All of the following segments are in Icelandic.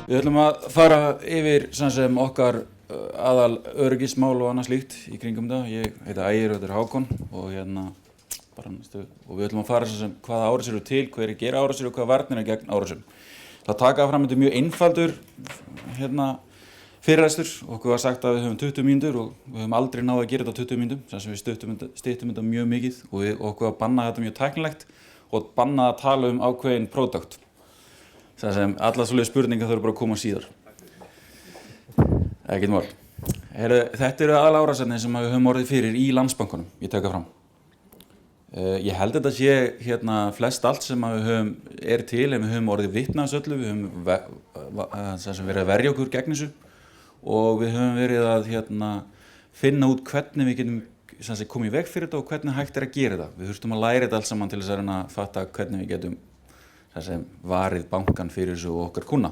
Við ætlum að fara yfir sem okkar aðal öryggismál og annað slíkt í kringum það. Ég heiti Ægir og þetta Hákon og og við ætlum að fara hvaða árásir eru til, hverjir gera árásir og hvaða varnir eru gegn árásum. Það taka fram þetta mjög einfaldur fyrirlestur. Okkur var sagt að við höfum 20 mínútur og við höfum aldrei náð að gera þetta á 20 mínútum, sem við styttum þetta mjög mikið og okkur var bannað þetta mjög tæknilegt og bannað að tala ákveðin pródakt. Sem allar svoleiðis spurningar þurfa bara að koma síðar. Ekkert mál. Þetta eru aðalárásirnir sem við höfum orðið fyrir í Landsbankanum, ég tek það fram. Ég held að þetta sé flest allt sem við höfum til, en við höfum orðið vitni af þessu öllu, við höfum verið að verja okkur gegn þessu og við höfum verið að finna út hvernig við getum komið í veg fyrir þetta og hvernig hægt að gera þetta. Við þurftum að læra þetta allt saman til þess að reyna að fatta hvernig við getum varið bankan fyrir þessu og okkar kúnna.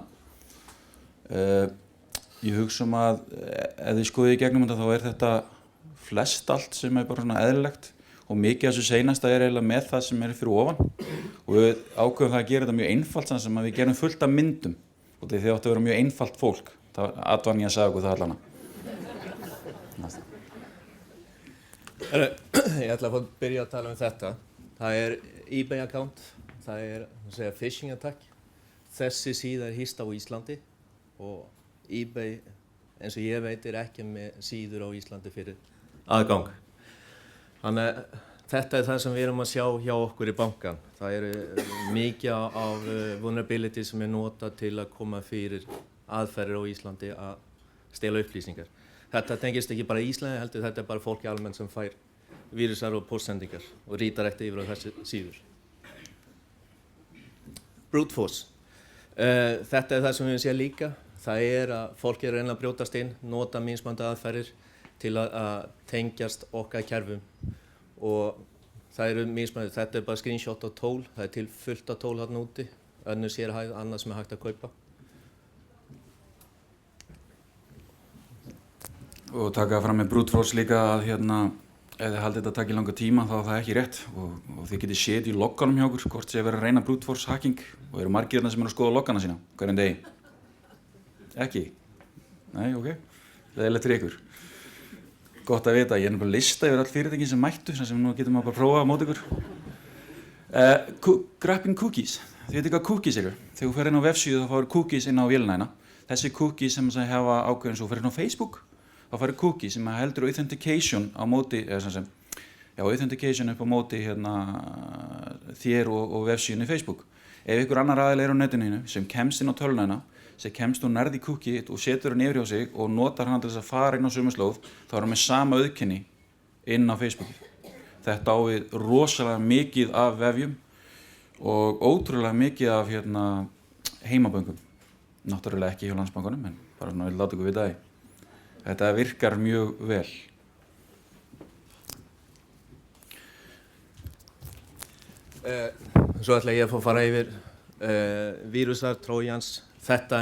Ég hugsa að ef þið skoðið í gegnum þetta þá þetta flest allt sem bara eðlilegt og mikið af þessu seinasta eiginlega með það sem fyrir ofan og við ákveðum það að gera þetta mjög einfalt sem að við gerum fullt af myndum og þið áttu að vera mjög einfalt fólk. Það atvann ég að sagði okkur það allana. Ég ætla að fá að byrja að tala þetta. Það eBay account, það phishing attack. Þessi síða hýst á Íslandi og eBay, eins og ég veit, ekki með síður á Íslandi fyrir aðgang. Þannig þetta það sem við erum að sjá hjá okkur í bankan. Það mikið af vulnerability sem notað til að koma fyrir aðferðir á Íslandi að stela upplýsingar. Þetta tengist ekki bara Íslandi, heldur þetta bara fólki almennt sem fær vírusar og póstsendingar og rítar eftir yfir á þessi síður. Brute force. Þetta það sem við séum líka. Það að fólk að reyna að brjótast inn, nota mismunandi aðferðir til að tengjast okkar kerfum og það mismunandi. Þetta bara screenshot á tól, það til fullt af tól þarna úti, önnur sérhæð, annað sem hægt að kaupa. Og taka fram með brute force líka að ef þið haldið þetta taki langa tíma þá það ekki rétt og þið getið séð í logganum hjá okkur hvort sé verið að reyna brute force hacking og eru margir þarna sem að skoða loggana sína hverjum degi. Ekki? Nei, ok. Leiðilegt fyrir ykkur. Gott að vita, ég bara lista yfir all fyrirtækin sem mættu, sem nú getum við bara að prófa á móti ykkur. Grabbing cookies. Þið veitir hvað cookies eru? Þegar þú fer inn á vefsíðu þá fáir cookies inn á vélina þína. Þessi cookies sem hafa ákveðin svo fer inn á Facebook, þá fáir cookies sem heldur authentication á móti, authentication upp á móti þér og vefsíðunni Facebook. Ef ykkur annar aðili á netinu sem kemst inn á tölvuna þína, sem kemst og nærði cookie og setur hann yfir hjá sig og notar hann til þess að fara inn á sömu slóð, þá hann með sama auðkenni inn á Facebook. Þetta á við rosalega mikið af vefjum og ótrúlega mikið af heimaböngum. Náttúrulega ekki hjá Landsbankanum, en bara svona vil láta ykkur vita það. Þetta virkar mjög vel. Svo ætla ég að fara yfir vírusar, trójans. Þetta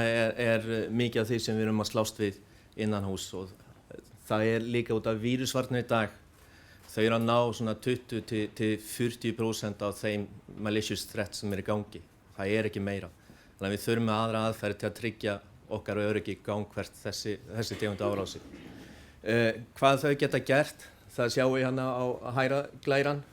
mikið af því sem við erum að slást við innan hús og það líka út af vírusvarnir í dag. Þau að ná svona 20–40% af þeim malicious threats sem í gangi. Það ekki meira. Þannig að við þurfum með aðra aðferð til að tryggja okkar öryggi gangvert þessi tegund árási. Hvað þau geta gert, það sjáum við hérna á hægra glæran.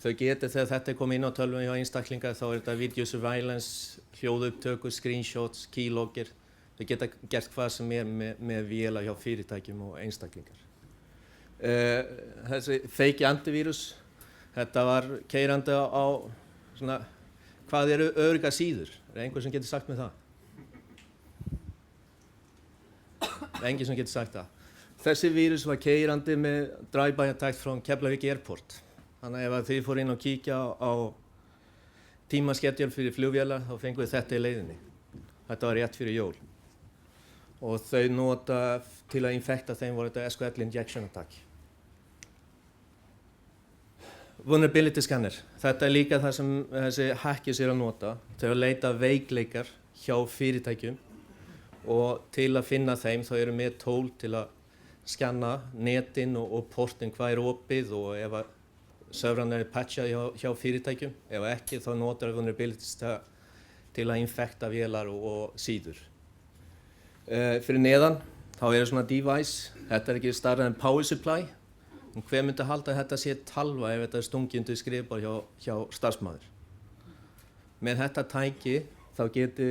Þau geta þegar þetta komið inn á tölvunni hjá einstaklinga þá þetta video surveillance, hljóðupptökur, screenshots, keylogger. Þau geta gert hvað sem með véla hjá fyrirtækjum og einstaklingar. Þessi fake antivírus, þetta var keyrandi á svona, hvað örugga síður? Einhver sem getur sagt með það? Enginn sem getur sagt það. Þessi vírus var keyrandi með drive-by attack frá Keflavík Airport. Þannig ef þið fór inn og kíkja á tímaskedjál fyrir flugvélar, þá fengum við þetta í leiðinni. Þetta var rétt fyrir jól. Og þau nota til að infekta þeim voru þetta SQL injection attack. Vulnerability scanner. Þetta líka það sem þessi hackers að nota. Þau leita veikleikar hjá fyrirtækjum og til að finna þeim þá með tól til að skanna netin og portin hvað opið og ef að serverinn patchað hjá fyrirtækjum. Ef ekki þá notar vulnerabilities til að infekta vélar og síður. Fyrir neðan þá svona device, þetta ekki stærra en power supply. Hver myndi halda að þetta sé talva ef þetta stungið undir skrifborð hjá starfsmaður? Með þetta tæki þá geti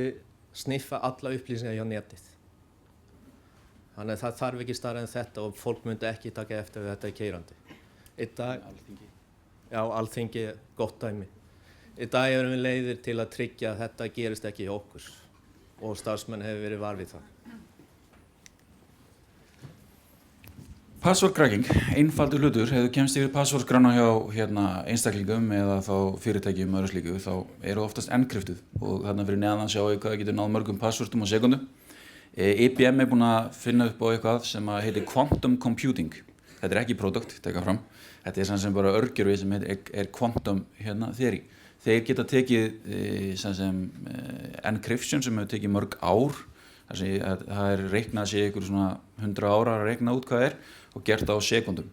sniffa alla upplýsingar hjá netið. Þannig að það þarf ekki stærra en þetta og fólk myndi ekki taka eftir ef þetta keyrandi. Í dag, Alþingi. Já, Alþingi, gott dæmi. Í dag erum við leiðir til að tryggja að þetta gerist ekki hjá okkur og starfsmenn hefur verið var við það. Password cracking, einfaldur hlutur, ef þú kemst yfir passwordskrána hjá einstaklingum eða þá fyrirtækjum öðru slíku, þá eru oftast encryptuð og þarna fyrir neðan sjáum við hvað getur náð mörgum passwordum á sekundu. IBM búin að finna upp á eitthvað sem heitir quantum computing. Þetta er ekki product, teka fram. Þetta sem bara örgjörfi sem er quantum theory. Þeir geta tekið encryption sem hefur tekið mörg ár. Það reiknað sér ykkur svona 100 ára að reikna út hvað og gert það á sekundum.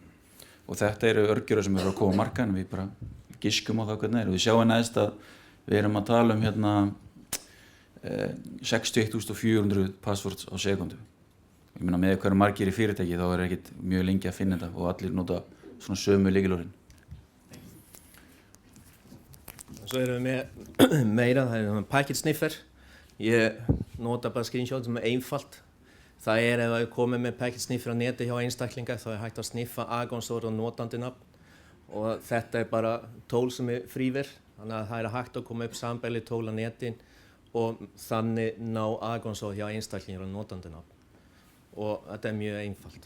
Og þetta eru örgjörur sem eru að koma á markaðinn, við bara giskum á það hvernig og við sjáum næst að við erum að tala um 61.400 passwords á sekundu. Ég meina með hverju margir í fyrirtæki þá ekkert mjög lengi að finna þetta og allir nota svona sömu lykilorðin. Svo erum við með meira, það packet sniffer. Ég nota bara screenshot sem einfalt. Það ef við komum með packet sniffer á neti hjá einstaklinga þá hægt að sniffa aðgangsorð og notandinafn og þetta bara tól sem fríver, þannig að það hægt að koma upp sambærileg tól á netin og þannig ná aðgangsorð hjá einstaklingar og notandinafn og þetta mjög einfalt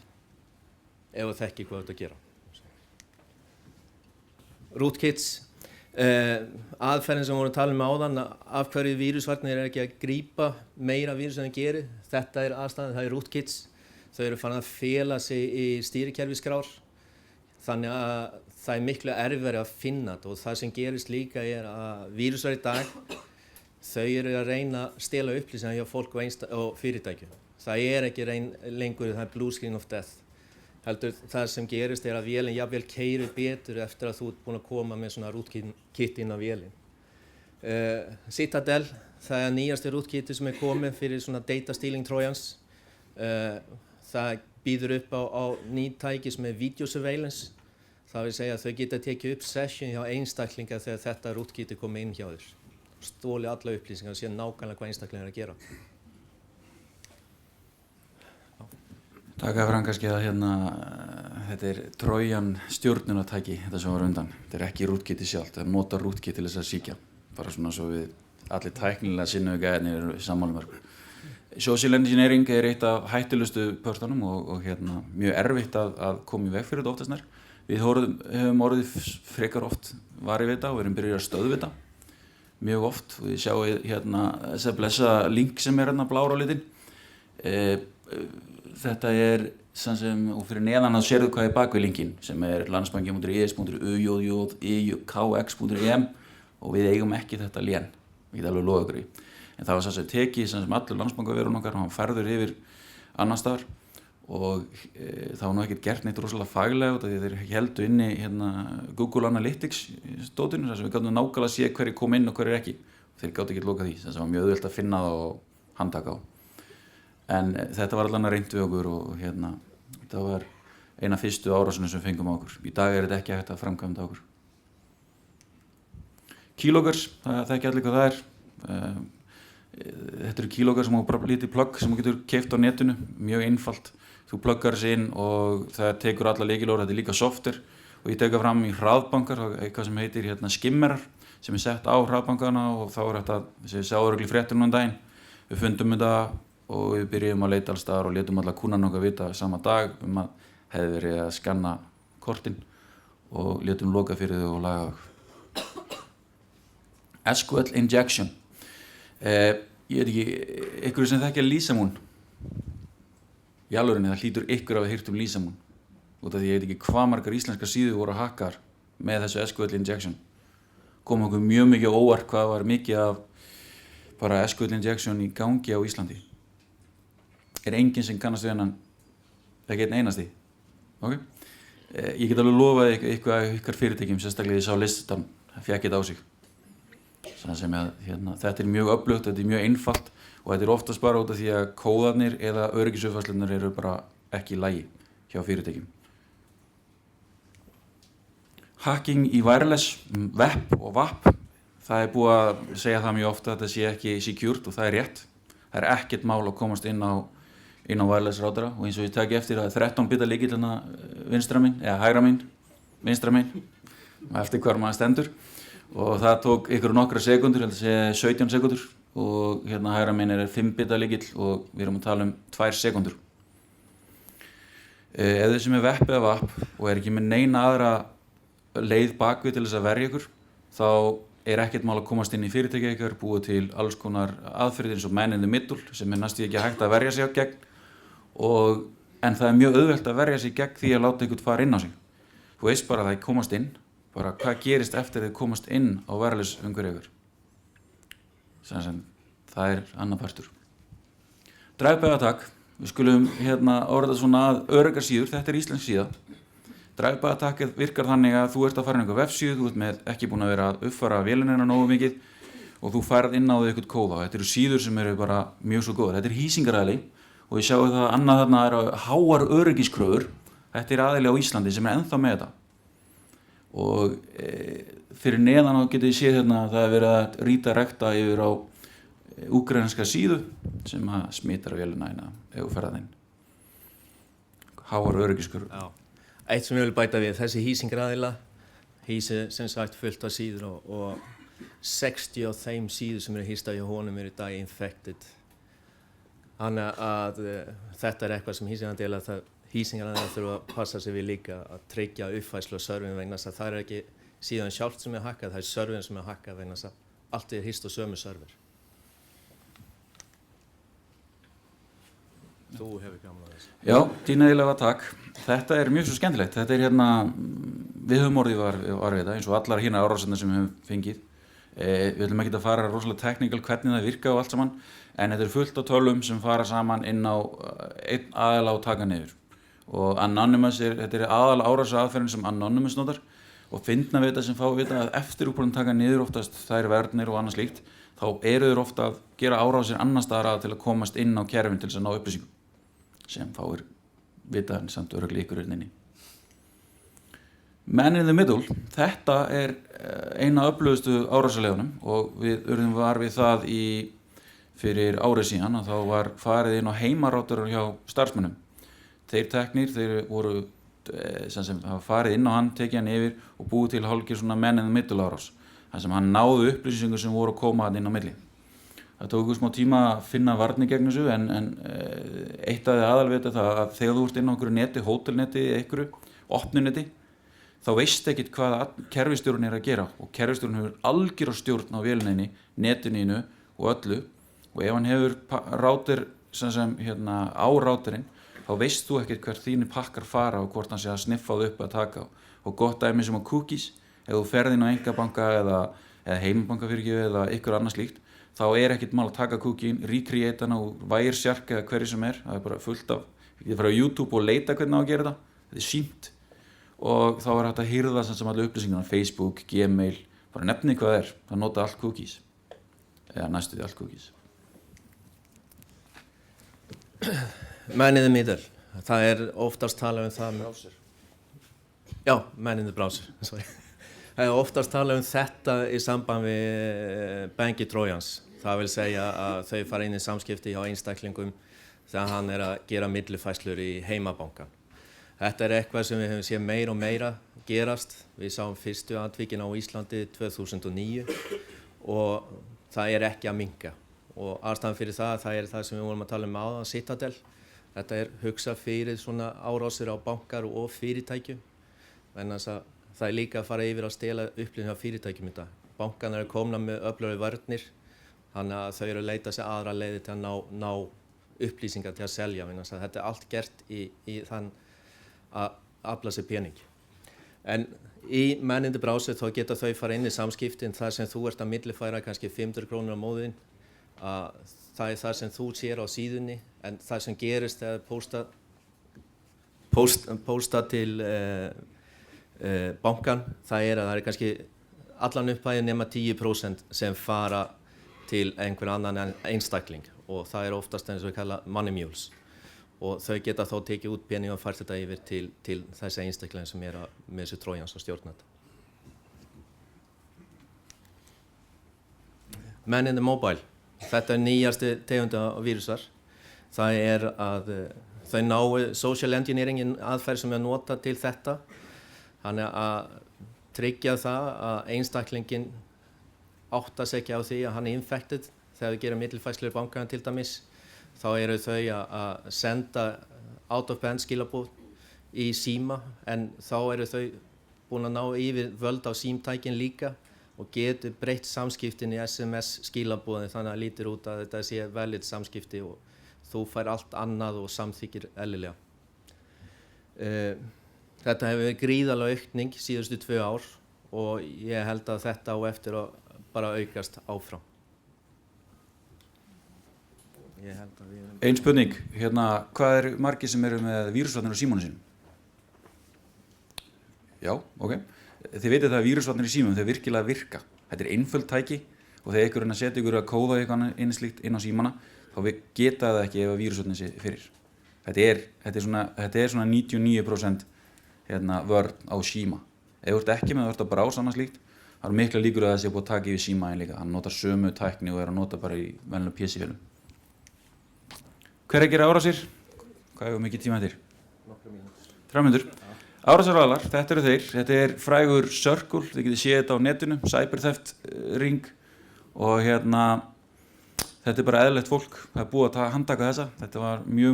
ef þú þekkir hvað þetta gera. Rootkits. Aðferðin sem við vorum að tala áðan, af hverju vírusvarnir ekki að grípa meira vírus en það gerir. Þetta aðstæðan, það rootkits. Þau eru farin að fela sig í stýrikerfiskrár. Þannig að það miklu erfiðara að finna þetta og það sem gerist líka að vírusvar í dag, þau eru að reyna að stela upplýsingar hjá fólk og fyrirtækjum. Það ekki lengur, það blue screen of death. Heldur það sem gerist að vélinn jafnvel keyrir betur eftir að þú ert búin að koma með svona rootkit inn á vélinn. Citadel, það nýjasti rootkiti sem komið fyrir svona data stealing trojans. Það býður upp á ný tæki sem video surveillance. Það vil segja að þau geta tekið upp session hjá einstaklinga þegar þetta rootkiti komið inn hjá þér. Stóli alla upplýsingar og sé nákvæmlega hvað einstaklingar að gera. Takk fram kannski að þetta Trojan stjórnunartæki, þetta sem var undan. Þetta ekki rootkiti sjálft, það nota rootkit til þess að síkja. Bara svona svo við allir tæknilega sinnuðu gæðinir eru sammála mörg. Social engineering eitt af hættulegustu pörtunum og mjög erfitt að koma í veg fyrir þetta oftast nær. Við höfum orðið frekar oft varið við þetta og erum byrjuð að stöðva þetta. Mjög oft og þið sjáu þessa blessa link sem blár á litin. Þetta og fyrir neðan að sérðu hvað bakvið linkinn sem landsbanki.is.ujj.kx.em og við eigum ekki þetta lén, við getum alveg loðið ykkur í. En það var tekið allur landsbankaverun okkar og hann færður yfir annar staðar og það var ekkert gert neitt rosalega faglega því þeir héldu inni Google Analytics stótinu þar sem við gátum nákvæmlega að sé hverju kom inn og hverju ekki. Þeir gátu ekki lokað því, það var mjög auðvelt að finna það og handtaka á. En þetta var allan að reynt við okkur og þetta var eina fyrstu árásunum sem við fengum á okkur. Í dag þetta ekki hægt að framkvæmda okkur. Keyloggers, það þekki allir hvað það er. Þetta eru keyloggers sem bara lítið plugg sem þú getur keypt á netinu, mjög einfalt. Þú pluggar þessi inn og það tekur alla lykilorð, þetta er líka software og ég teka fram í hraðbankar, eitthvað sem heitir skimmerar sem sett á hraðbankana og þá þetta, þessi við sáum örugglega í fréttunum daginn. Við fundum þetta og við byrjum að leita alls staðar og létum alla kúnnana okkar vita sama dag að hefði verið að skanna kortin og létum loka fyrir þau og laga þau. SQL injection. Ég veit ekki, ykkur sem þekkja Lísamún. Í alvörunni það hlýtur ykkur að hafa heyrt Lísamún. Út af því ég veit ekki hvað margar íslenskar síður voru hakkar með þessu SQL injection. Kom okkur mjög mikið á óvart hvað var mikið af bara SQL injection í gangi á Íslandi. Enginn sem kannast við hennan, ekki einn einasti. Okay? Ég get alveg lofað ykkar fyrirtækjum, sérstaklega ég sá listan, fékk þetta á sig. Sá sem að þetta mjög öflugt, þetta mjög einfalt og þetta oftast bara út af því að kóðarnir eða öryggisuppfærslurnar eru bara ekki í lagi hjá fyrirtækjum. Hacking í wireless, web og WAP, það búið að segja það mjög ofta að þetta sé ekki secured og það rétt. Það ekkert mál að komast inn á wireless rátara og eins og ég taki eftir að 13 bita lykill vinstra mín eða hægra mín, vinstra mín eftir hvar maður stendur og það tók nokkra sekundur, held að segja 17 sekundur og hægra mín 5 bita lykill og við erum að tala 2 sekundur. Ef þið sem web eða WAP og ekki með neina aðra leið bakvið til þess að verja ykkur, þá ekkert mál að komast inn í fyrirtæki ykkar, búið til alls konar aðferðir eins og man in the middle sem næstum ekki hægt að verja sig gegn en það mjög auðvelt að verja sig gegn því að láta ykkur fara inn á sig. Þú veist bara að það komast inn, bara hvað gerist eftir að þið komast inn á wireless umhverfi ykkur. Það annar partur. Drive-by attack, við skulum orða þetta svona að öruggar síður, þetta íslensk síða. Drive-by attack virkar þannig að þú ert að fara inn á einhver vefsíðu, þú ert með ekki búin að vera að uppfæra vélinina nógu mikið og þú færð inn á þau eitthvað kóða. Þetta eru síður sem eru bara mjög svo góðar. Þetta hýsingaraðili og ég sjáu það annað þarna háar öryggiskröfur. Þetta aðili á Íslandi sem ennþá með þetta. Og fyrir neðan þá getið þið séð að það verið að redirecta yfir á úkraínska síðu sem að smitar vélina ef þú ferð inn. Háar öryggiskröfur. Já. Eitt sem ég vil bæta við, þessi hýsingaraðila hýsir sem sagt fullt af síður og 60 af þeim síður sem hýsta hjá honum í dag infected. Þannig að þetta eitthvað sem hýsingaraðila þurfa að passa sig við líka að tryggja uppfærslu á serverinu vegna þess að það ekki síðan sjálft sem hackað, það serverinn sem hackað vegna þess að allt hýst á sömu server. Þú hefur gaman að þessu. Já, dýnaðilega takk. Þetta mjög svo skemmtilegt. Þetta við höfum orðið var við þetta eins og allar hérna árásirnar sem við höfum fengið. Við ætlum ekki að fara rosalega technical hvernig það virka og allt saman, en þetta fullt af tölvum sem fara saman inn á einn aðila og taka niður. Og Anonymous þetta aðal árásaðferðin sem Anonymous notar og fyndna við þetta sem fá við þetta að eftir útbúin taka niður oftast þær verðnir og annað slíkt, þá eru þeir ofta að gera árásir annar staðar til að komast inn á kerfin til þess að ná upplýsingum sem fáir vita en samt örugglega ykkur inni. Man in the middle, þetta eina öflugustu árásarleiðunum og við urðum var við það fyrir árið síðan og þá var farið inn á heimaráturar hjá starfsmönnum. Þeir teknir, þeir voru sem hafa farið inn á hann, tekið hann yfir og búið til hálfgerð svona man in the middle árás. Þar sem hann náði upplýsingar sem voru að koma inn á milli. Það tók smá tíma að finna varnir gegn þessu en eitt af því aðalvita það að þegar þú ert inn á einhverju neti, hótelneti eða einhverju opnuneti, þá veist ekkert hvað kerfistjórinn að gera og kerfistjórinn hefur algjör stjórn á vélinni, netinu og öllu og ef hann hefur router á routerinn, þá veist þú ekkert hvert þínir pakkar fara og hvort hann sé að sniffa það upp að taka og gott dæmi sem á cookies, ef þú ferð inn á einkabanka eða heimabanka eða ykkur annað slíkt, þá ekkert mál að taka cookie-in, recreate hana og Wireshark eða hverju sem það bara fullt af, ég fara á YouTube og leita hvernig á að gera þetta sýnt og þá hægt að hirða sem allir upplýsingar á Facebook, Gmail, bara nefni hvað það nota allt cookies, eða næstu því allt cookies. Man in the middle, það oftast talað það Browser. Já, man in the browser, sorry. Það oftast talað þetta í samband við banki Trojans. Það vil segja að þau fara inn í samskipti hjá einstaklingum þegar hann að gera millifærslur í heimabankan. Þetta eitthvað sem við höfum séð meira og meira gerast. Við sáum fyrstu atvikin á Íslandi 2009 og það ekki að minnka. Og ástæðan fyrir það það sem við vorum að tala áðan, Citadel. Þetta hugsað fyrir svona árásir á bankar og fyrirtækjum. Þannig að það líka að fara yfir að stela upplýsingar af fyrirtækjum í dag. Bankarnir komna með öflugri varnir, þannig að þau að leita sér aðra leiðir til að ná upplýsingar til að selja. Þetta allt gert í þann að afla sér pening. En í man in the browser þá geta þau fara inn í samskiptin þar sem þú ert að millifæra kannski 500 krónur á móðin. Það það sem þú sér á síðunni, en það sem gerist þegar posta til bankan, það að það kannski allan upphæðin nema 10% sem fara til einhver annan einstakling og það oftast eins og við kalla money mules og þau geta þá tekið út pening og fært þetta yfir til þessi einstakling sem með þessu trójans og stjórna þetta. Man in the mobile, þetta nýjasti tegunda vírusar. Það að þau ná social engineering aðferð sem nota til þetta. Þannig að tryggja það að einstaklingin áttar sig ekki á því að hann infected þegar við gerum millifærslur í bankanum til dæmis. Þá þau að senda out of band skilaboð í síma en þá þau búin að ná yfir völd á símtækin líka og getur breytt samskiptin í SMS skilaboðin þannig að lítur út að þetta sé valid samskipti og þú fær allt annað og samþykir eðlilega. Þetta hefur verið gríðarleg aukning síðustu 2 ár og ég held að þetta á eftir að bara aukast áfram. Ein spurning, hvað margir sem eru með vírusvarnir á símanum sínum? Já, ok. Þið veitir það að vírusvarnir í símum, þau virkilega virka. Þetta einföld tæki og þegar ykkur að setja ykkur að kóða eitthvað inn slíkt inn á símana, þá geta það ekki ef að vírusvarnir sé fyrir. Þetta er svona 99% vörn á síma. Ef þú ert ekki með vörn á brás annars slíkt, það mikla líkur að það sé búið að taka yfir símaðin líka. Hann notar sömu tækni og að nota bara í venjulegum PC-vélum. Hver gera árásir? Hvað hefur mikið tíma eftir? 3 mínútur. Árásaraðilar, þetta eru þeir. Þetta frægur Circle, þið getið séð þetta á netinu, cyber theft ring og þetta bara eðlilegt fólk. Það búið að handtaka þessa. Þetta var mjög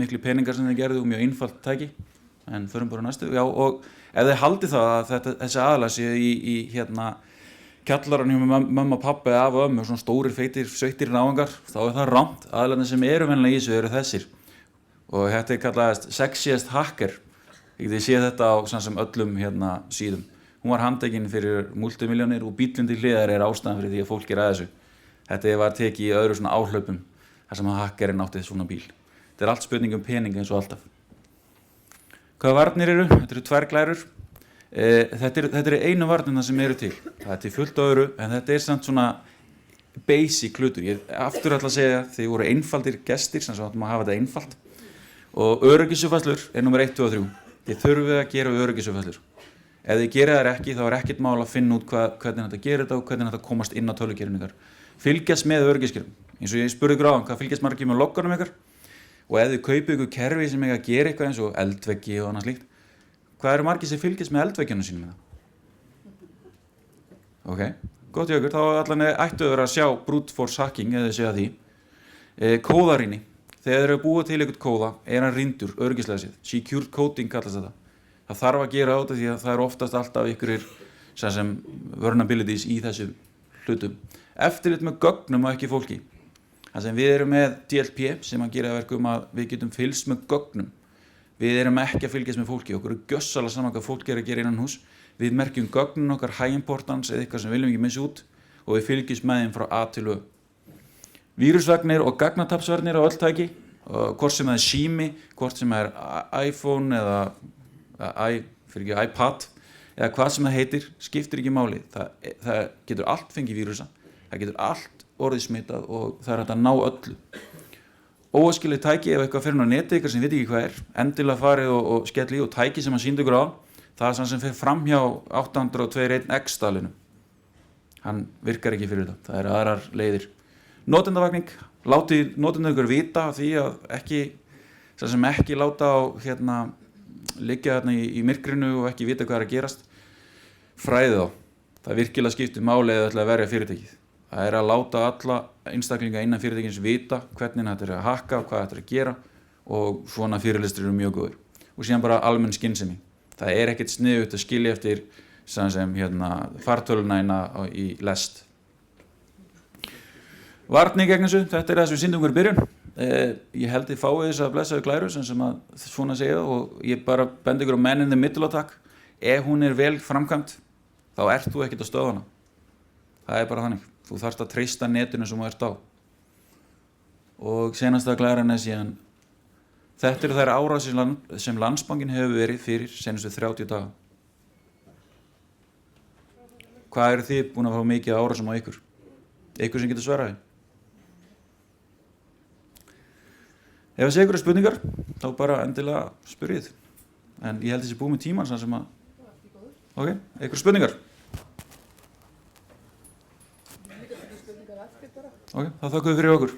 miklu peningar sem þeir gerðu og mjög einfalt tæki. En förum bara næstu. Já, og ef þið haldið það að þessi aðalar sé í kjallarann hjá mömmu og pabbi eða af og ömmu, svona stórir, feitir, sveittir náungar, þá það rangt. Aðalarnir sem eru venjulega í þessu eru þessir. Og þetta kallaðist sexiest hacker. Þið getið séð þetta á sem öllum síðum. Hún var handtekin fyrir multimilljónir og bíllinn til hliðar ástæðan fyrir því að fólk að þessu. Þetta var tekið í öðru svona áhlaupum þar sem hackerinn átti svona bíl. Þetta allt spurning pening eins og alltaf. Hvaða varnir eru? Þetta eru 2 glærur. Þetta einu varnirna sem eru til. Það til fullt öðru en þetta samt svona basic hlutur. Ég aftur ætla að segja þið voru einfaldir gestir sem áttum að hafa þetta einfalt. Og öryggisuppfærslur númer 1, 2 og 3. Þið þurfið að gera öryggisuppfærslur. Ef þið gera þær ekki, þá ekkert mál að finna út hvernig þetta gerir þetta og hvernig þetta komast inn á tölvukerfinu ykkar. Fylgjast með öryggiskerfum. Eins og ég spurði ykkur áðan, hvað fylgjast margir með logganum ykkar? Og ef þið kaupið ykkur kerfi sem að gera eitthvað eins og eldveggi og annað slíkt, hvað eru margir sem fylgjast með eldvegginu sínum með það? Ok, gott hjá ykkur, þá allan ættu þau að sjá brute force hacking eða þið segja því. Kóðarýni. Þegar þeir eru búið til eitthvað kóða, hann rýndur, öryggislega séð. Secure coding kallast þetta. Það þarf að gera á þetta því að það oftast alltaf ykkurir sem vulnerabilities í þessu hlutum. Eftirlit með gögnum og ekki fólki. Það sem við erum með DLP sem að gera verkum að við getum fylgst með gögnum. Við erum ekki að fylgjast með fólki. Okkur gjössalega saman hvað fólk að gera innan hús. Við merkjum gögnum okkar high importance eða eitthvað sem við viljum ekki missa út og við fylgjast með þeim frá A til Ö. Vírusvagnir og gagnatapsvarnir á öll tæki, hvort sem það sími, hvort sem iPhone eða iPad eða hvað sem það heitir, skiptir ekki máli. Það getur allt fengið vírusa, það getur allt orðið smitað og það hægt að ná öllu. Óæskilegt tæki ef eitthvað fyrir á neti ykkur sem veit ekki hvað endilega farið og skelli og tæki sem að sýndi ykkur á, það sem fer fram hjá 802.1x staflinum. Hann virkar ekki fyrir þetta, það aðrar leiðir. Notendavakning, látið notendur ykkur vita því að ekki láta á liggja þarna í myrkrinu og ekki vita hvað að gerast. Fræðið þá, það virkilega skiptir máli eða ætla að verja fyrirtækið. Það að láta alla einstaklinga innan fyrirtækins vita hvernig þetta að hakka og hvað þetta að gera og svona fyrirlestrir eru mjög góðir. Og síðan bara almenn skynsemi. Það ekkert sniðugt að skilja eftir fartöluna í lest. Varning gegn þessu, þetta það sem við sýndum ykkur í byrjun. Ég held þið fáið þess að blessaðu glæru sem að svona segja og ég bara bendi ykkur á man in the middle attack. Ef hún vel framkvæmt, þá þú ekkert að stöða hana. Það bara þannig. Þú þarft að treysta netinu sem þú ert á. Og senasta glæran síðan, þetta þær árásir sem Landsbankinn hefur verið fyrir senustu 30 daga. Hvað eru þið búin að fá mikið árásum á ykkur? Ykkur sem getur svarað því? Ef það sé ykkur spurningar, þá bara endilega spyrjið. En ég held þessi búið með tíman sem að... Ok, ykkur spurningar? Ok, þá þakkum við fyrir okkur.